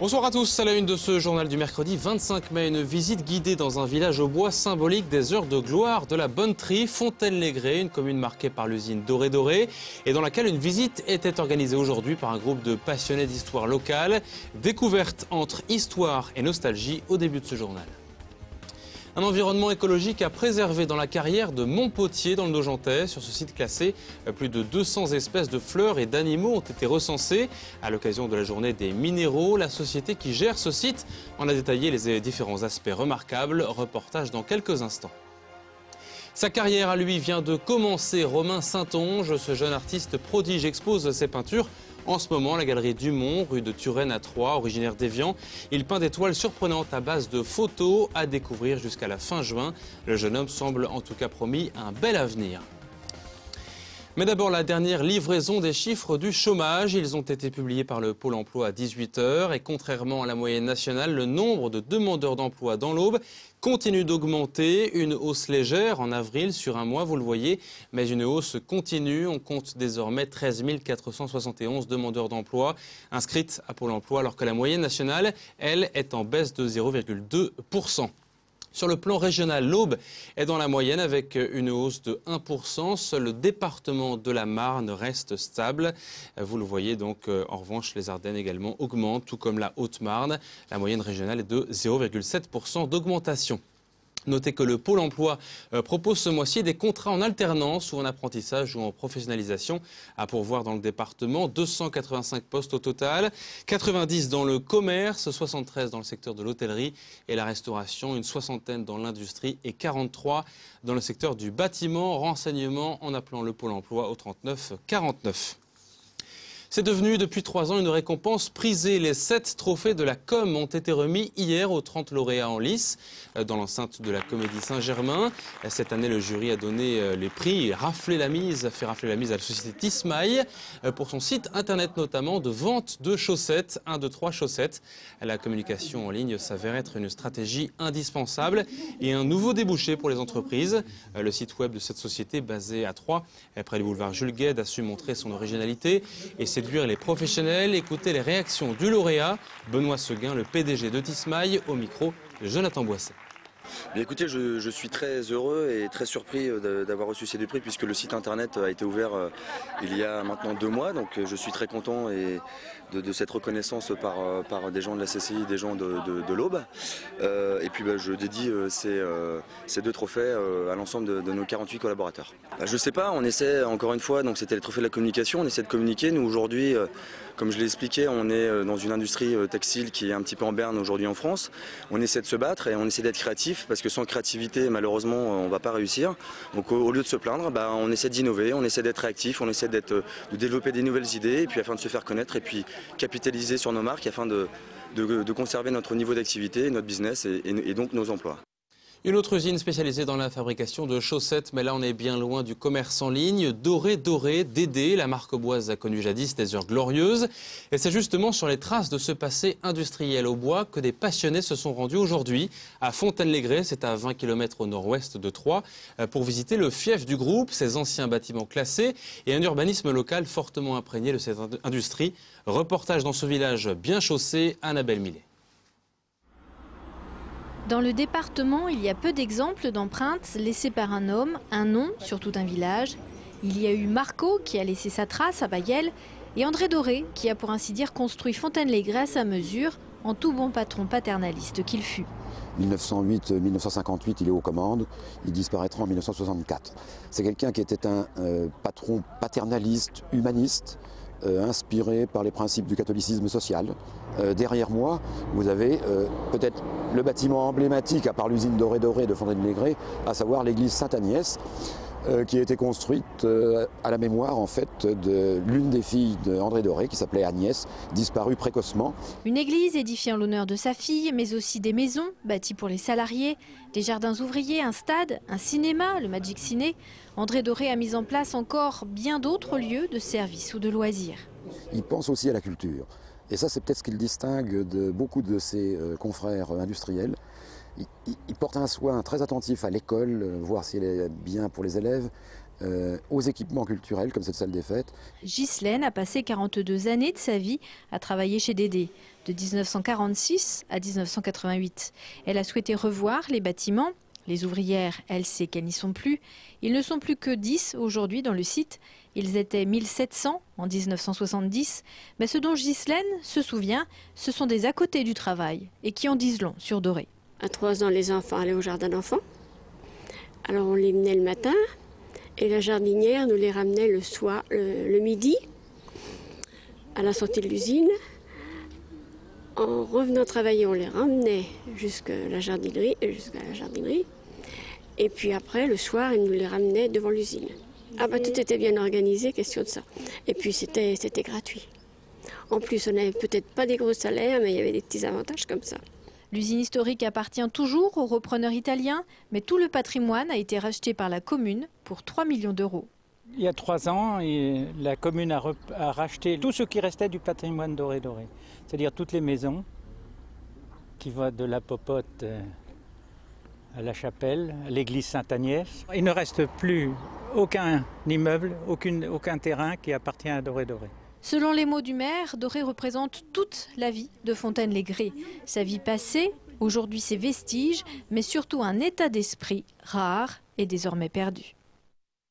Bonsoir à tous, à la une de ce journal du mercredi 25 mai, une visite guidée dans un village au bois symbolique des heures de gloire de la Bonneterie, Fontaine-les-Grès, une commune marquée par l'usine Doré Doré et dans laquelle une visite était organisée aujourd'hui par un groupe de passionnés d'histoire locale. Découverte entre histoire et nostalgie au début de ce journal. Un environnement écologique à préserver dans la carrière de Montpotier dans le Nogentais. Sur ce site classé, plus de 200 espèces de fleurs et d'animaux ont été recensées. À l'occasion de la journée des minéraux, la société qui gère ce site en a détaillé les différents aspects remarquables. Reportage dans quelques instants. Sa carrière à lui vient de commencer. Romain Saintonge, ce jeune artiste prodige, expose ses peintures en ce moment à la galerie Dumont, rue de Turenne à Troyes, originaire d'Évian. Il peint des toiles surprenantes à base de photos à découvrir jusqu'à la fin juin. Le jeune homme semble en tout cas promis un bel avenir. Mais d'abord, la dernière livraison des chiffres du chômage. Ils ont été publiés par le Pôle emploi à 18 h. Et contrairement à la moyenne nationale, le nombre de demandeurs d'emploi dans l'Aube continue d'augmenter. Une hausse légère en avril sur un mois, vous le voyez. Mais une hausse continue. On compte désormais 13 471 demandeurs d'emploi inscrites à Pôle emploi, alors que la moyenne nationale, elle, est en baisse de 0,2 %. Sur le plan régional, l'Aube est dans la moyenne avec une hausse de 1 %. Seul le département de la Marne reste stable. Vous le voyez donc, en revanche, les Ardennes également augmentent, tout comme la Haute-Marne. La moyenne régionale est de 0,7 % d'augmentation. Notez que le Pôle emploi propose ce mois-ci des contrats en alternance ou en apprentissage ou en professionnalisation à pourvoir dans le département. 285 postes au total, 90 dans le commerce, 73 dans le secteur de l'hôtellerie et la restauration, une soixantaine dans l'industrie et 43 dans le secteur du bâtiment. Renseignement en appelant le Pôle emploi au 39 49. C'est devenu depuis 3 ans une récompense prisée. Les 7 trophées de la com ont été remis hier aux 30 lauréats en lice dans l'enceinte de la Comédie Saint-Germain. Cette année, le jury a donné les prix et fait rafler la mise à la société Tismaï pour son site internet notamment de vente de chaussettes, 1, 2, 3 chaussettes. La communication en ligne s'avère être une stratégie indispensable et un nouveau débouché pour les entreprises. Le site web de cette société basée à Troyes, près du boulevard Jules Guesde, a su montrer son originalité et séduire les professionnels. Écoutez les réactions du lauréat, Benoît Seguin, le PDG de Tismaï, au micro de Jonathan Boisset. Bien, écoutez, je suis très heureux et très surpris d'avoir reçu ces 2 prix puisque le site internet a été ouvert il y a maintenant 2 mois. Donc je suis très content de cette reconnaissance par des gens de la CCI, des gens de l'Aube. Et puis je dédie ces 2 trophées à l'ensemble de nos 48 collaborateurs. Je ne sais pas, on essaie encore une fois, donc c'était les trophées de la communication, on essaie de communiquer. Nous aujourd'hui, comme je l'ai expliqué, on est dans une industrie textile qui est un petit peu en berne aujourd'hui en France. On essaie de se battre et on essaie d'être créatif parce que sans créativité, malheureusement, on ne va pas réussir. Donc au lieu de se plaindre, on essaie d'innover, on essaie d'être réactif, on essaie de développer des nouvelles idées et puis afin de se faire connaître et puis capitaliser sur nos marques afin de conserver notre niveau d'activité, notre business et donc nos emplois. Une autre usine spécialisée dans la fabrication de chaussettes, mais là on est bien loin du commerce en ligne. Doré Doré, Dédé, la marque boise a connu jadis des heures glorieuses. Et c'est justement sur les traces de ce passé industriel au bois que des passionnés se sont rendus aujourd'hui à Fontaine-les-Grès, c'est à 20 km au nord-ouest de Troyes, pour visiter le fief du groupe, ses anciens bâtiments classés et un urbanisme local fortement imprégné de cette industrie. Reportage dans ce village bien chaussé, Annabelle Millet. Dans le département, il y a peu d'exemples d'empreintes laissées par un homme, un nom sur tout un village. Il y a eu Marco qui a laissé sa trace à Bailleul et André Doré qui a pour ainsi dire construit Fontaine-les-Grès à sa mesure, en tout bon patron paternaliste qu'il fut. 1908-1958, il est aux commandes, il disparaîtra en 1964. C'est quelqu'un qui était un patron paternaliste, humaniste, inspiré par les principes du catholicisme social. Derrière moi, vous avez peut-être le bâtiment emblématique, à part l'usine Doré Doré de Fontaine-les-Grès, à savoir l'église Sainte-Agnès, qui a été construite à la mémoire en fait de l'une des filles d'André Doré, qui s'appelait Agnès, disparue précocement. Une église édifiée en l'honneur de sa fille, mais aussi des maisons bâties pour les salariés, des jardins ouvriers, un stade, un cinéma, le Magic Ciné. André Doré a mis en place encore bien d'autres lieux de service ou de loisirs. Il pense aussi à la culture. Et ça, c'est peut-être ce qui le distingue de beaucoup de ses confrères industriels. Il porte un soin très attentif à l'école, voir si elle est bien pour les élèves, aux équipements culturels comme cette salle des fêtes. Ghislaine a passé 42 années de sa vie à travailler chez Dédé, de 1946 à 1988. Elle a souhaité revoir les bâtiments. Les ouvrières, elle sait qu'elles n'y sont plus. Ils ne sont plus que 10 aujourd'hui dans le site. Ils étaient 1700 en 1970. Mais ce dont Ghislaine se souvient, ce sont des à côté du travail et qui en disent long sur Doré. À 3 ans, les enfants allaient au jardin d'enfants. Alors on les menait le matin et la jardinière nous les ramenait le soir, le midi, à la sortie de l'usine. En revenant travailler, on les ramenait jusqu'à la jardinerie. Et puis après, le soir, ils nous les ramenaient devant l'usine. Ah bah tout était bien organisé, question de ça. Et puis c'était gratuit. En plus, on n'avait peut-être pas des gros salaires, mais il y avait des petits avantages comme ça. L'usine historique appartient toujours aux repreneurs italiens, mais tout le patrimoine a été racheté par la commune pour 3 millions d'euros. Il y a 3 ans, la commune a racheté tout ce qui restait du patrimoine Doré. C'est-à-dire toutes les maisons qui vont de la Popote à la chapelle, à l'église Sainte-Agnès. Il ne reste plus aucun immeuble, aucun terrain qui appartient à Doré. Selon les mots du maire, Doré représente toute la vie de Fontaine-les-Grès. Sa vie passée, aujourd'hui ses vestiges, mais surtout un état d'esprit rare et désormais perdu.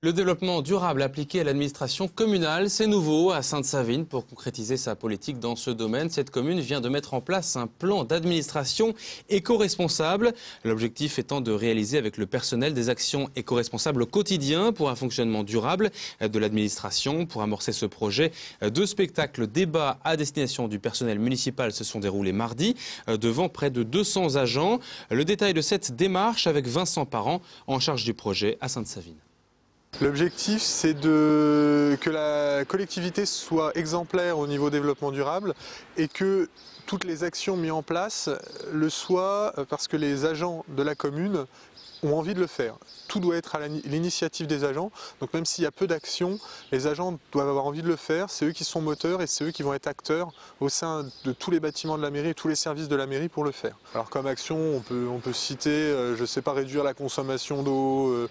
Le développement durable appliqué à l'administration communale, c'est nouveau à Sainte-Savine. Pour concrétiser sa politique dans ce domaine, cette commune vient de mettre en place un plan d'administration éco-responsable. L'objectif étant de réaliser avec le personnel des actions éco-responsables au quotidien pour un fonctionnement durable de l'administration. Pour amorcer ce projet, 2 spectacles débats à destination du personnel municipal se sont déroulés mardi devant près de 200 agents. Le détail de cette démarche avec Vincent Parent en charge du projet à Sainte-Savine. L'objectif, c'est que la collectivité soit exemplaire au niveau développement durable et que toutes les actions mises en place le soient parce que les agents de la commune ont envie de le faire. Tout doit être à l'initiative des agents, donc même s'il y a peu d'actions, les agents doivent avoir envie de le faire, c'est eux qui sont moteurs et c'est eux qui vont être acteurs au sein de tous les bâtiments de la mairie et tous les services de la mairie pour le faire. Alors comme action, on peut citer, je ne sais pas, réduire la consommation d'eau,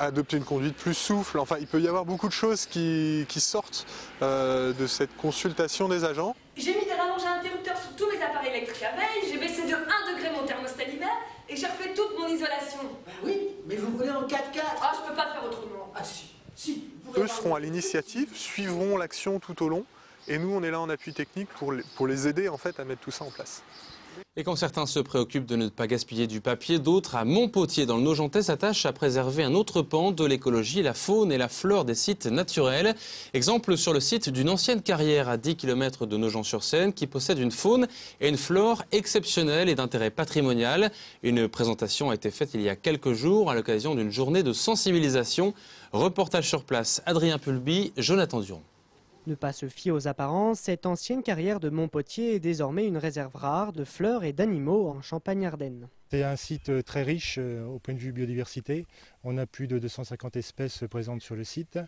adopter une conduite plus souple, enfin il peut y avoir beaucoup de choses qui sortent de cette consultation des agents. J'ai mis des rallonges à interrupteurs sur tous mes appareils électriques la veille, j'ai baissé de 1 degré mon thermostat l'hiver et j'ai refait toute mon isolation. Ben oui, mais vous roulez en 4x4. Ah, je peux pas faire autrement. Ah si. Eux seront à l'initiative, suivront l'action tout au long et nous on est là en appui technique pour les aider en fait à mettre tout ça en place. Et quand certains se préoccupent de ne pas gaspiller du papier, d'autres, à Montpotier dans le Nogentais, s'attachent à préserver un autre pan de l'écologie, la faune et la flore des sites naturels. Exemple sur le site d'une ancienne carrière à 10 km de Nogent-sur-Seine qui possède une faune et une flore exceptionnelles et d'intérêt patrimonial. Une présentation a été faite il y a quelques jours à l'occasion d'une journée de sensibilisation. Reportage sur place, Adrien Pulby, Jonathan Durand. Ne pas se fier aux apparences, cette ancienne carrière de Montpotier est désormais une réserve rare de fleurs et d'animaux en Champagne-Ardenne. C'est un site très riche au point de vue biodiversité. On a plus de 250 espèces présentes sur le site.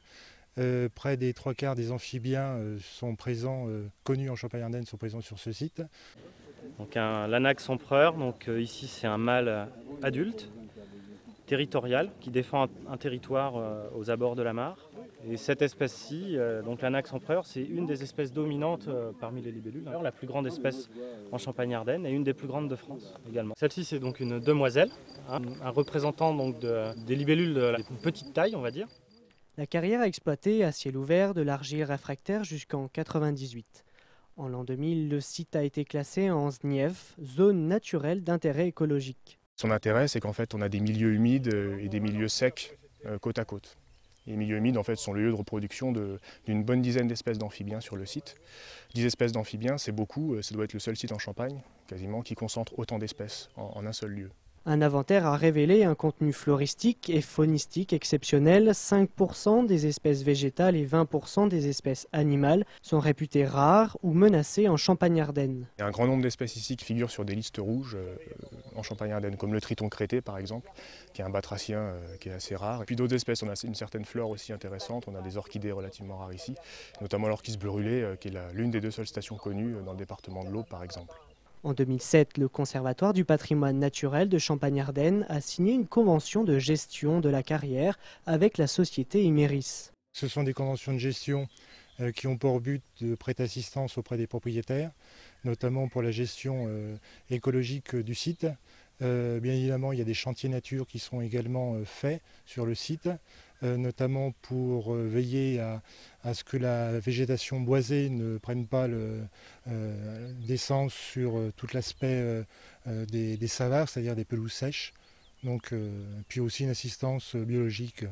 Près des 3/4 des amphibiens sont présents, connus en Champagne-Ardenne, sont présents sur ce site. Donc l'anax empereur, donc ici c'est un mâle adulte, territorial, qui défend un territoire aux abords de la mare. Et cette espèce-ci, donc l'anax empereur, c'est une des espèces dominantes parmi les libellules. La plus grande espèce en Champagne-Ardenne et une des plus grandes de France également. Celle-ci, c'est donc une demoiselle, un représentant donc des libellules de petite taille, on va dire. La carrière a exploité à ciel ouvert de l'argile réfractaire jusqu'en 1998. En l'an 2000, le site a été classé en ZNIEF, zone naturelle d'intérêt écologique. Son intérêt, c'est qu'en fait, on a des milieux humides et des milieux secs côte à côte. Les milieux humides en fait, sont le lieu de reproduction d'une bonne dizaine d'espèces d'amphibiens sur le site. 10 espèces d'amphibiens, c'est beaucoup, ça doit être le seul site en Champagne, quasiment, qui concentre autant d'espèces en un seul lieu. Un inventaire a révélé un contenu floristique et faunistique exceptionnel. 5% des espèces végétales et 20% des espèces animales sont réputées rares ou menacées en Champagne-Ardenne. Il y a un grand nombre d'espèces ici qui figurent sur des listes rouges en Champagne-Ardenne, comme le triton crété par exemple, qui est un batracien qui est assez rare. Et puis d'autres espèces, on a une certaine flore aussi intéressante, on a des orchidées relativement rares ici, notamment l'orchis brûlée, qui est l'une des 2 seules stations connues dans le département de l'Aube par exemple. En 2007, le Conservatoire du patrimoine naturel de Champagne-Ardenne a signé une convention de gestion de la carrière avec la société Imeris. Ce sont des conventions de gestion qui ont pour but de prêter assistance auprès des propriétaires, notamment pour la gestion écologique du site. Bien évidemment, il y a des chantiers nature qui sont également faits sur le site, notamment pour veiller à ce que la végétation boisée ne prenne pas d'essence sur tout l'aspect des savares, c'est-à-dire des pelouses sèches. Donc, puis aussi une assistance biologique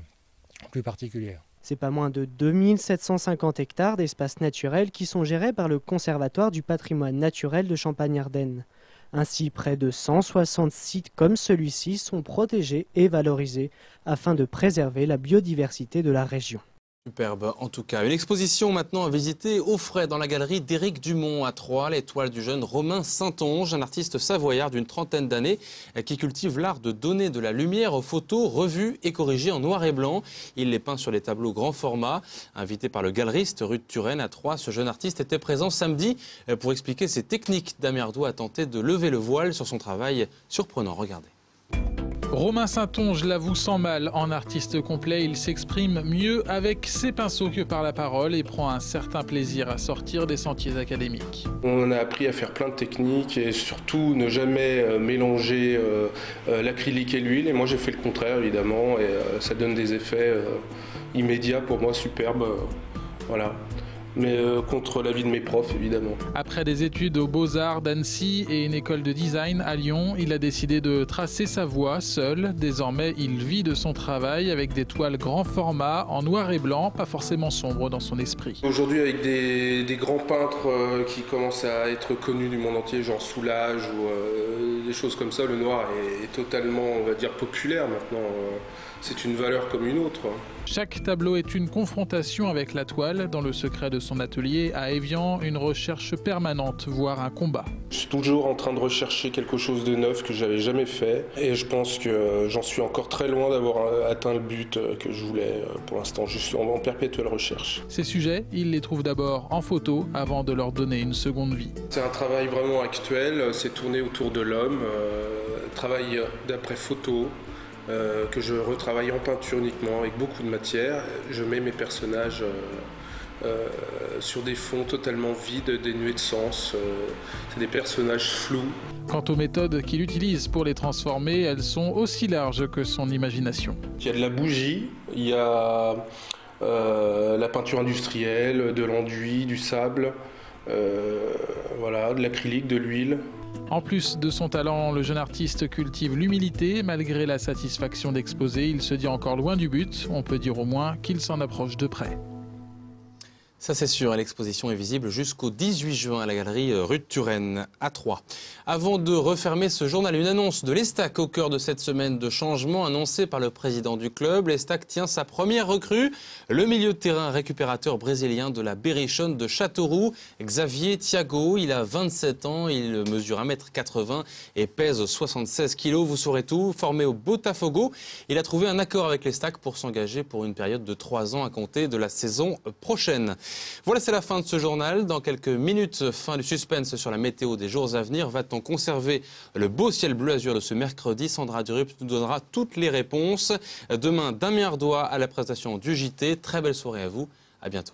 plus particulière. C'est pas moins de 2750 hectares d'espaces naturels qui sont gérés par le Conservatoire du patrimoine naturel de Champagne-Ardenne. Ainsi, près de 160 sites comme celui-ci sont protégés et valorisés afin de préserver la biodiversité de la région. Superbe en tout cas. Une exposition maintenant à visiter au frais dans la galerie d'Éric Dumont à Troyes, l'étoile du jeune Romain Saintonge, un artiste savoyard d'une trentaine d'années qui cultive l'art de donner de la lumière aux photos revues et corrigées en noir et blanc. Il les peint sur les tableaux grand format. Invité par le galeriste Ruth Turenne à Troyes, ce jeune artiste était présent samedi pour expliquer ses techniques. Damien Ardou a tenté de lever le voile sur son travail surprenant. Regardez. Romain Saintonge l'avoue sans mal. En artiste complet, il s'exprime mieux avec ses pinceaux que par la parole et prend un certain plaisir à sortir des sentiers académiques. On a appris à faire plein de techniques et surtout ne jamais mélanger l'acrylique et l'huile. Et moi j'ai fait le contraire évidemment et ça donne des effets immédiats pour moi superbes. Voilà. Mais contre l'avis de mes profs, évidemment. Après des études aux Beaux-Arts d'Annecy et une école de design à Lyon, il a décidé de tracer sa voie seul. Désormais, il vit de son travail avec des toiles grand format, en noir et blanc, pas forcément sombre dans son esprit. Aujourd'hui, avec des grands peintres qui commencent à être connus du monde entier, genre Soulage ou des choses comme ça, le noir est totalement, on va dire, populaire maintenant. C'est une valeur comme une autre. Chaque tableau est une confrontation avec la toile. Dans le secret de son atelier à Évian, une recherche permanente, voire un combat. Je suis toujours en train de rechercher quelque chose de neuf que j'avais jamais fait. Et je pense que j'en suis encore très loin d'avoir atteint le but que je voulais pour l'instant. Je suis en perpétuelle recherche. Ces sujets, il les trouve d'abord en photo avant de leur donner une seconde vie. C'est un travail vraiment actuel. C'est tourné autour de l'homme. Travail d'après photo. Que je retravaille en peinture uniquement avec beaucoup de matière. Je mets mes personnages sur des fonds totalement vides, dénués de sens. C'est des personnages flous. Quant aux méthodes qu'il utilise pour les transformer, elles sont aussi larges que son imagination. Il y a de la bougie, il y a la peinture industrielle, de l'enduit, du sable, voilà, de l'acrylique, de l'huile. En plus de son talent, le jeune artiste cultive l'humilité. Malgré la satisfaction d'exposer, il se dit encore loin du but. On peut dire au moins qu'il s'en approche de près. Ça c'est sûr, l'exposition est visible jusqu'au 18 juin à la galerie Ruth Turenne à Troyes. Avant de refermer ce journal, une annonce de l'Estac au cœur de cette semaine de changement annoncée par le président du club. L'Estac tient sa première recrue, le milieu de terrain récupérateur brésilien de la Berrichonne de Châteauroux, Xavier Thiago. Il a 27 ans, il mesure 1,80 m et pèse 76 kg. Vous saurez tout. Formé au Botafogo, il a trouvé un accord avec l'Estac pour s'engager pour une période de 3 ans à compter de la saison prochaine. Voilà, c'est la fin de ce journal. Dans quelques minutes, fin du suspense sur la météo des jours à venir. Va-t-on conserver le beau ciel bleu azur de ce mercredi? Sandra Durup nous donnera toutes les réponses. Demain, Damien Ardou à la présentation du JT. Très belle soirée à vous. À bientôt.